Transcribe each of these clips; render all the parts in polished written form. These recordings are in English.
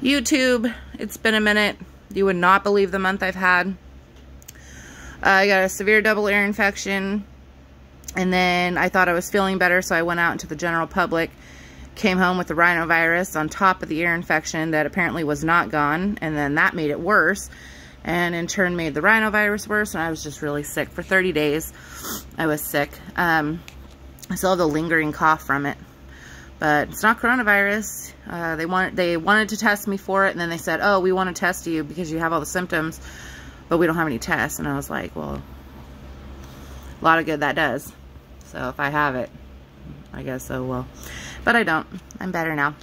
YouTube, it's been a minute. You would not believe the month I've had. I got a severe double ear infection, and then I thought I was feeling better, so I went out into the general public, came home with the rhinovirus on top of the ear infection that apparently was not gone, and then that made it worse, and in turn made the rhinovirus worse, and I was just really sick. For 30 days, I was sick. I still have the lingering cough from it, but it's not coronavirus. They wanted to test me for it, and then they said, oh, we want to test you because you have all the symptoms, but we don't have any tests. And I was like, well, a lot of good that does. So if I have it, I guess so will. But I don't. I'm better now.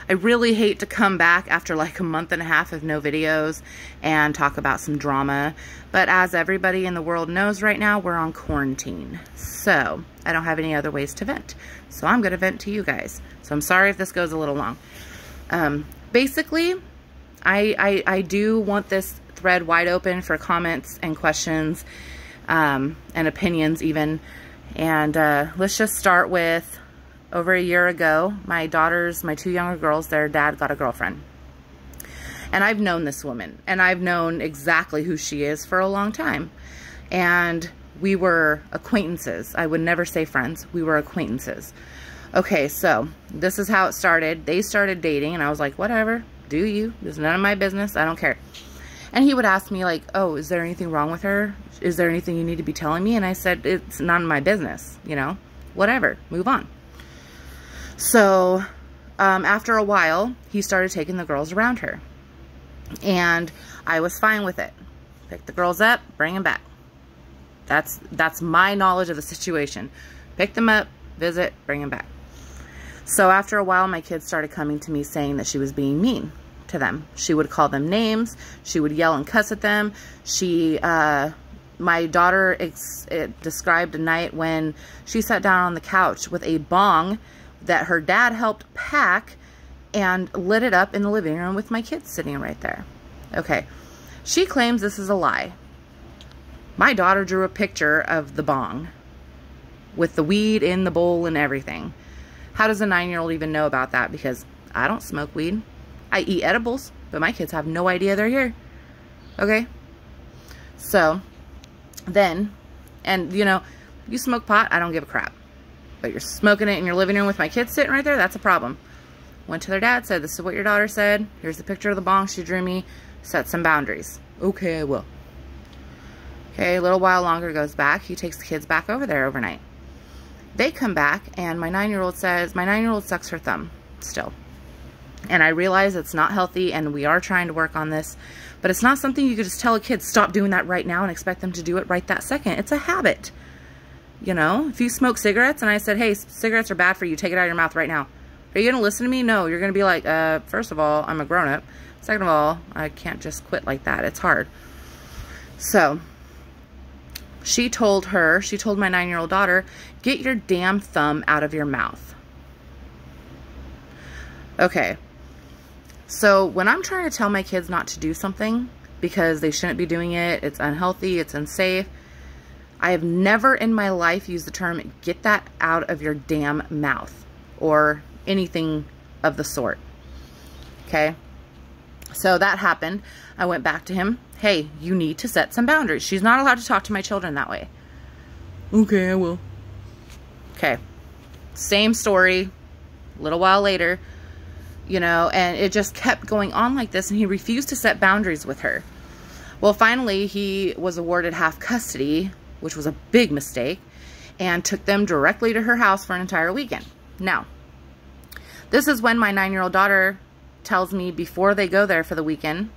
I really hate to come back after like a month and a half of no videos and talk about some drama. But as everybody in the world knows right now, we're on quarantine. So I don't have any other ways to vent. So I'm going to vent to you guys. So I'm sorry if this goes a little long. Basically, I do want this thread wide open for comments and questions and opinions even. And let's just start with, over a year ago, my two younger girls, their dad got a girlfriend. And I've known this woman, and I've known exactly who she is for a long time. And we were acquaintances. I would never say friends. We were acquaintances. Okay, so this is how it started. They started dating, and I was like, whatever, do you. It's none of my business. I don't care. And he would ask me like, oh, is there anything wrong with her? Is there anything you need to be telling me? And I said, it's none of my business, you know, whatever, move on. So after a while, he started taking the girls around her. And I was fine with it. Pick the girls up, bring them back. That's my knowledge of the situation. Pick them up, visit, bring them back. So after a while, my kids started coming to me saying that she was being mean to them. She would call them names. She would yell and cuss at them. My daughter described a night when she sat down on the couch with a bong that her dad helped pack and lit it up in the living room with my kids sitting right there. Okay, she claims this is a lie. My daughter drew a picture of the bong with the weed in the bowl and everything. How does a 9-year-old even know about that? Because I don't smoke weed. I eat edibles, but my kids have no idea they're here. Okay? So, then, and you know, you smoke pot, I don't give a crap. But you're smoking it in your living room with my kids sitting right there, that's a problem. Went to their dad, said, this is what your daughter said. Here's the picture of the bong she drew me. Set some boundaries. Okay, I will. Okay, a little while longer goes back. He takes the kids back over there overnight. They come back, and my 9-year-old says, my 9-year-old sucks her thumb still. And I realize it's not healthy, and we are trying to work on this. But it's not something you could just tell a kid, stop doing that right now and expect them to do it right that second. It's a habit. You know, if you smoke cigarettes and I said, hey, cigarettes are bad for you, take it out of your mouth right now. Are you going to listen to me? No, you're going to be like, first of all, I'm a grown-up. Second of all, I can't just quit like that. It's hard. So she told my 9-year-old daughter, get your damn thumb out of your mouth. Okay. So when I'm trying to tell my kids not to do something because they shouldn't be doing it, it's unhealthy, it's unsafe, I have never in my life used the term, get that out of your damn mouth or anything of the sort. Okay. So that happened. I went back to him. Hey, you need to set some boundaries. She's not allowed to talk to my children that way. Okay, I will. Okay. Same story. A little while later, you know, and it just kept going on like this, and he refused to set boundaries with her. Well, finally, he was awarded half custody, which was a big mistake, and took them directly to her house for an entire weekend. Now, this is when my 9-year-old daughter tells me, before they go there for the weekend,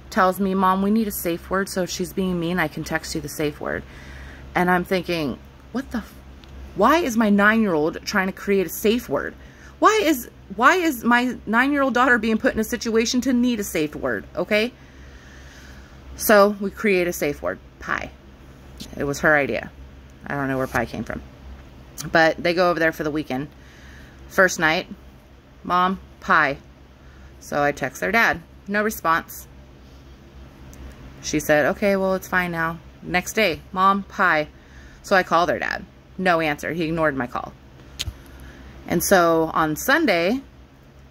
tells me, Mom, we need a safe word, so if she's being mean, I can text you the safe word. And I'm thinking, why is my 9-year-old trying to create a safe word? Why is my 9-year-old daughter being put in a situation to need a safe word, okay? So we create a safe word, pie. It was her idea. I don't know where pie came from. But they go over there for the weekend. First night, Mom, pie. So I text their dad. No response. She said, okay, well, it's fine now. Next day, Mom, pie. So I call their dad. No answer. He ignored my call. And so on Sunday,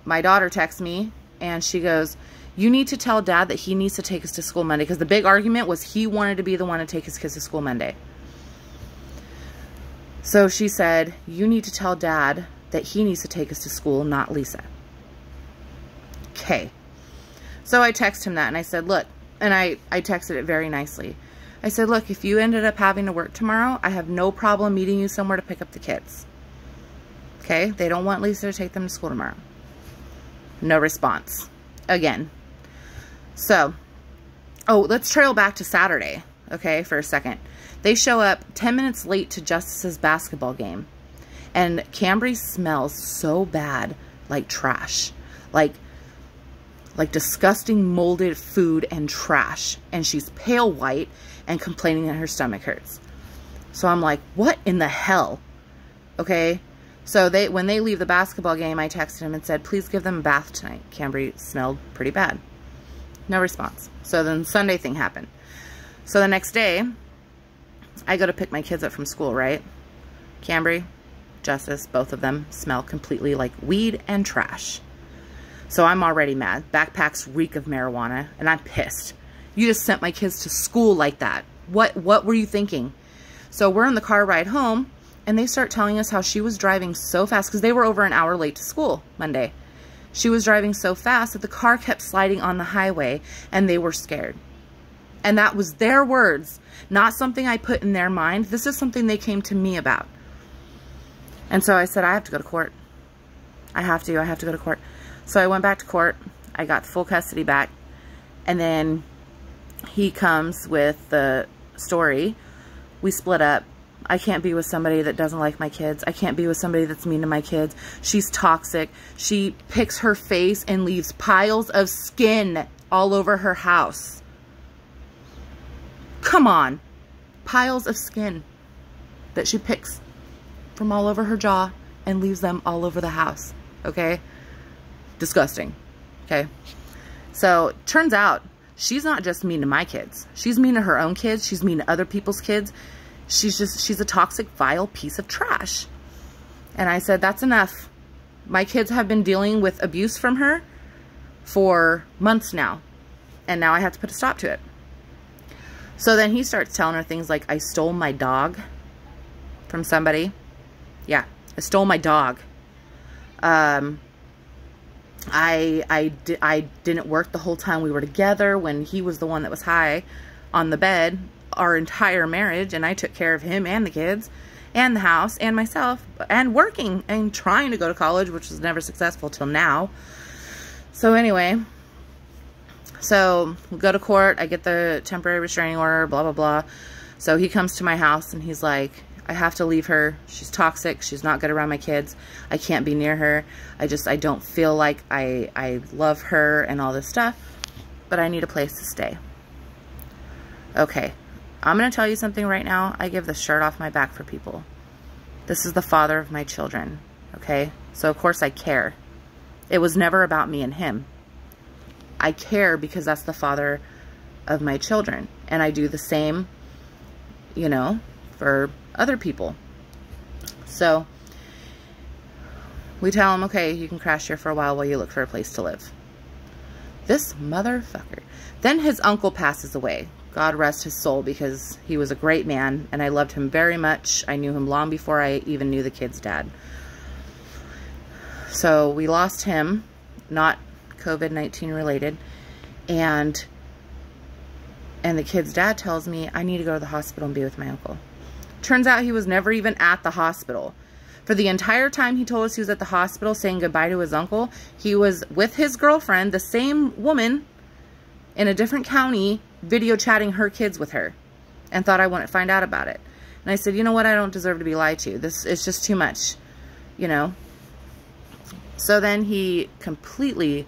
my daughter texts me and she goes, you need to tell Dad that he needs to take us to school Monday, because the big argument was he wanted to be the one to take his kids to school Monday. So she said, you need to tell Dad that he needs to take us to school, not Lisa. Okay. So I texted him that and I said, look, and I texted it very nicely. I said, look, if you ended up having to work tomorrow, I have no problem meeting you somewhere to pick up the kids. Okay? They don't want Lisa to take them to school tomorrow. No response. Again. So, oh, let's trail back to Saturday, okay, for a second. They show up 10 minutes late to Justice's basketball game. And Cambry smells so bad, like trash. Like disgusting molded food and trash. And she's pale white and complaining that her stomach hurts. So I'm like, what in the hell? Okay. So when they leave the basketball game, I texted him and said, please give them a bath tonight. Cambry smelled pretty bad. No response. So then Sunday thing happened. So the next day, I go to pick my kids up from school, right? Cambry, Justice, both of them smell completely like weed and trash. So I'm already mad. Backpacks reek of marijuana, and I'm pissed. You just sent my kids to school like that. What were you thinking? So we're in the car ride home, and they start telling us how she was driving so fast, because they were over an hour late to school Monday. She was driving so fast that the car kept sliding on the highway, and they were scared. And that was their words, not something I put in their mind. This is something they came to me about. And so I said, I have to go to court. I have to go to court. So I went back to court. I got full custody back. And then he comes with the story. We split up. I can't be with somebody that doesn't like my kids. I can't be with somebody that's mean to my kids. She's toxic. She picks her face and leaves piles of skin all over her house. Come on. Piles of skin that she picks from all over her jaw and leaves them all over the house. Okay? Disgusting. Okay? So, turns out, she's not just mean to my kids. She's mean to her own kids. She's mean to other people's kids. She's a toxic, vile piece of trash. And I said, that's enough. My kids have been dealing with abuse from her for months now. And now I have to put a stop to it. So then he starts telling her things like, I stole my dog from somebody. Yeah, I stole my dog. I didn't work the whole time we were together when he was the one that was high on the bed our entire marriage, and I took care of him and the kids and the house and myself and working and trying to go to college, which was never successful till now. So anyway, so we go to court. I get the temporary restraining order, blah, blah, blah. So he comes to my house and he's like, I have to leave her. She's toxic. She's not good around my kids. I can't be near her. I don't feel like I love her and all this stuff, but I need a place to stay. Okay. I'm going to tell you something right now. I give the shirt off my back for people. This is the father of my children. Okay. So of course I care. It was never about me and him. I care because that's the father of my children. And I do the same, you know, for other people. So we tell him, okay, you can crash here for a while you look for a place to live. This motherfucker. Then his uncle passes away. God rest his soul, because he was a great man and I loved him very much. I knew him long before I even knew the kid's dad. So we lost him, not COVID-19 related. And the kid's dad tells me I need to go to the hospital and be with my uncle. Turns out he was never even at the hospital. For the entire time he told us he was at the hospital saying goodbye to his uncle, he was with his girlfriend, the same woman in a different county, video chatting her kids with her, and thought I wouldn't find out about it. And I said, you know what? I don't deserve to be lied to. This is just too much, you know? So then he completely,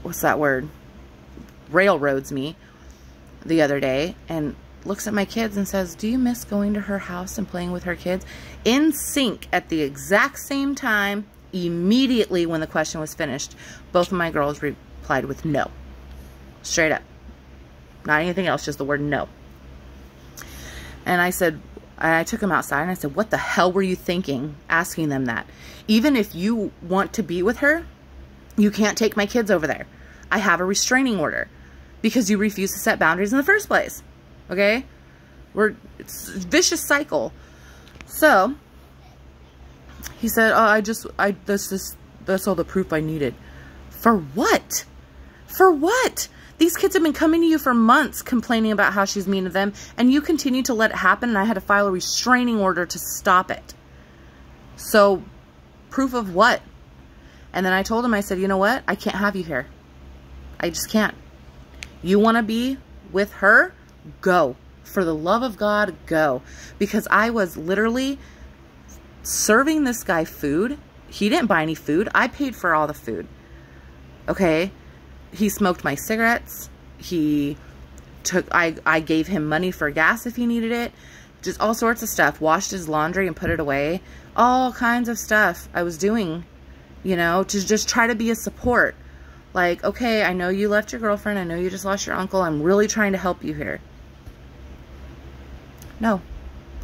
what's that word? Railroads me the other day and looks at my kids and says, do you miss going to her house and playing with her kids? In sync at the exact same time, immediately when the question was finished, both of my girls replied with no. Straight up. Not anything else, just the word no. And I said, I took him outside and I said, what the hell were you thinking asking them that? Even if you want to be with her, you can't take my kids over there. I have a restraining order because you refuse to set boundaries in the first place. Okay? It's a vicious cycle. So he said, oh, that's all the proof I needed. For what? For what? These kids have been coming to you for months complaining about how she's mean to them, and you continue to let it happen, and I had to file a restraining order to stop it. So, proof of what? And then I told him, I said, you know what? I can't have you here. I just can't. You want to be with her? Go. For the love of God, go. Because I was literally serving this guy food. He didn't buy any food. I paid for all the food. Okay? He smoked my cigarettes. I gave him money for gas if he needed it. Just all sorts of stuff. Washed his laundry and put it away. All kinds of stuff I was doing, you know, to just try to be a support. Like, okay, I know you left your girlfriend. I know you just lost your uncle. I'm really trying to help you here. No.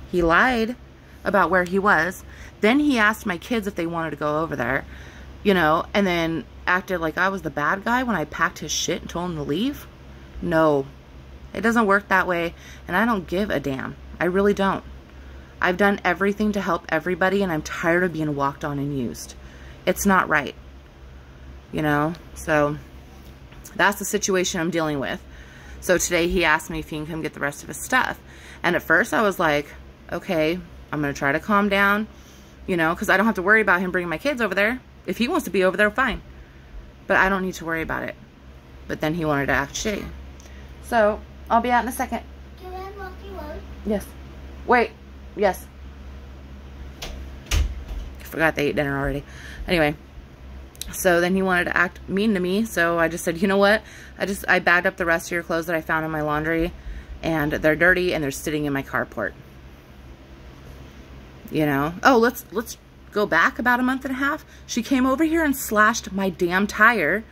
He lied about where he was. Then he asked my kids if they wanted to go over there, you know, and then acted like I was the bad guy when I packed his shit and told him to leave. No, it doesn't work that way, and I don't give a damn. I really don't. I've done everything to help everybody, and I'm tired of being walked on and used. It's not right, you know. So that's the situation I'm dealing with. So today he asked me if he can come get the rest of his stuff, and at first I was like, okay, I'm gonna try to calm down, you know, because I don't have to worry about him bringing my kids over there. If he wants to be over there, fine. But I don't need to worry about it. But then he wanted to act shitty. So, I'll be out in a second. Can I walk you out? Yes. Wait. Yes. I forgot they ate dinner already. Anyway. So then he wanted to act mean to me. So I just said, you know what? I bagged up the rest of your clothes that I found in my laundry. And they're dirty and they're sitting in my carport. You know? Oh, let's go back about a month and a half. She came over here and slashed my damn tire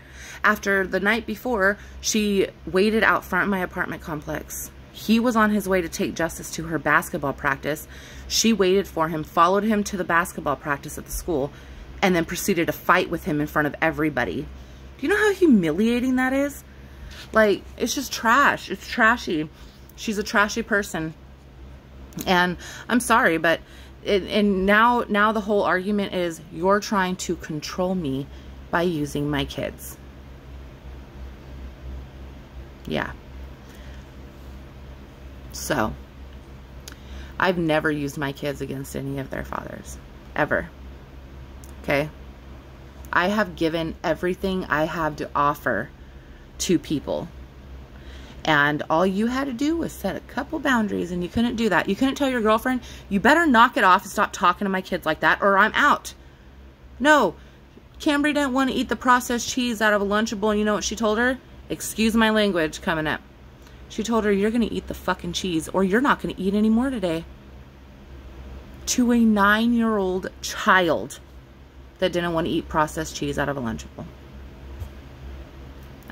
after the night before she waited out front of my apartment complex. He was on his way to take Justice to her basketball practice. She waited for him, followed him to the basketball practice at the school, and then proceeded to fight with him in front of everybody. Do you know how humiliating that is? Like, it's just trash. It's trashy. She's a trashy person. And I'm sorry, but and now the whole argument is you're trying to control me by using my kids. Yeah. So, I've never used my kids against any of their fathers. Ever. Okay? I have given everything I have to offer to people. And all you had to do was set a couple boundaries, and you couldn't do that. You couldn't tell your girlfriend, you better knock it off and stop talking to my kids like that, or I'm out. No. Cambry didn't want to eat the processed cheese out of a Lunchable, and you know what she told her? Excuse my language coming up. She told her, you're going to eat the fucking cheese, or you're not going to eat any more today. To a 9-year-old child that didn't want to eat processed cheese out of a Lunchable.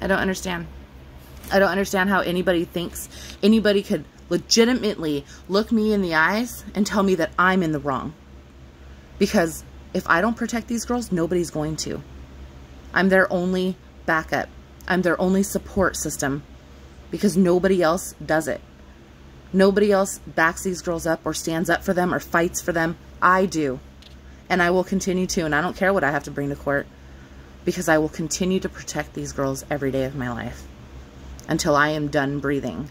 I don't understand. I don't understand how anybody thinks anybody could legitimately look me in the eyes and tell me that I'm in the wrong. Because if I don't protect these girls, nobody's going to. I'm their only backup. I'm their only support system. Because nobody else does it. Nobody else backs these girls up or stands up for them or fights for them. I do. And I will continue to. And I don't care what I have to bring to court. Because I will continue to protect these girls every day of my life. Until I am done breathing.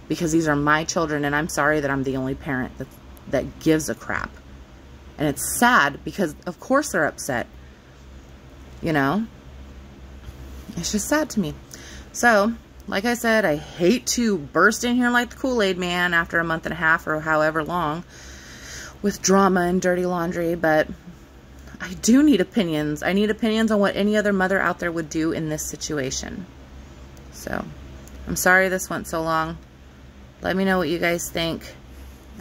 Because these are my children, and I'm sorry that I'm the only parent that gives a crap. And it's sad because, of course, they're upset. You know? It's just sad to me. So, like I said, I hate to burst in here like the Kool-Aid man after a month and a half or however long with drama and dirty laundry, but I do need opinions. I need opinions on what any other mother out there would do in this situation. So, I'm sorry this went so long. Let me know what you guys think.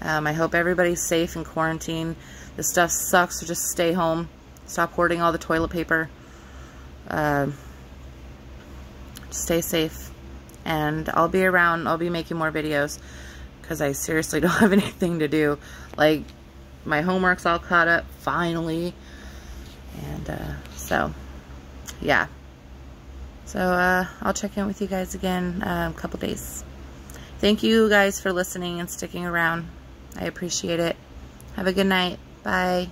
I hope everybody's safe in quarantine. This stuff sucks, so just stay home. Stop hoarding all the toilet paper. Stay safe. And I'll be around. I'll be making more videos. because I seriously don't have anything to do. Like, my homework's all caught up, finally. And, so, yeah. So, I'll check in with you guys again a couple days. Thank you guys for listening and sticking around. I appreciate it. Have a good night. Bye.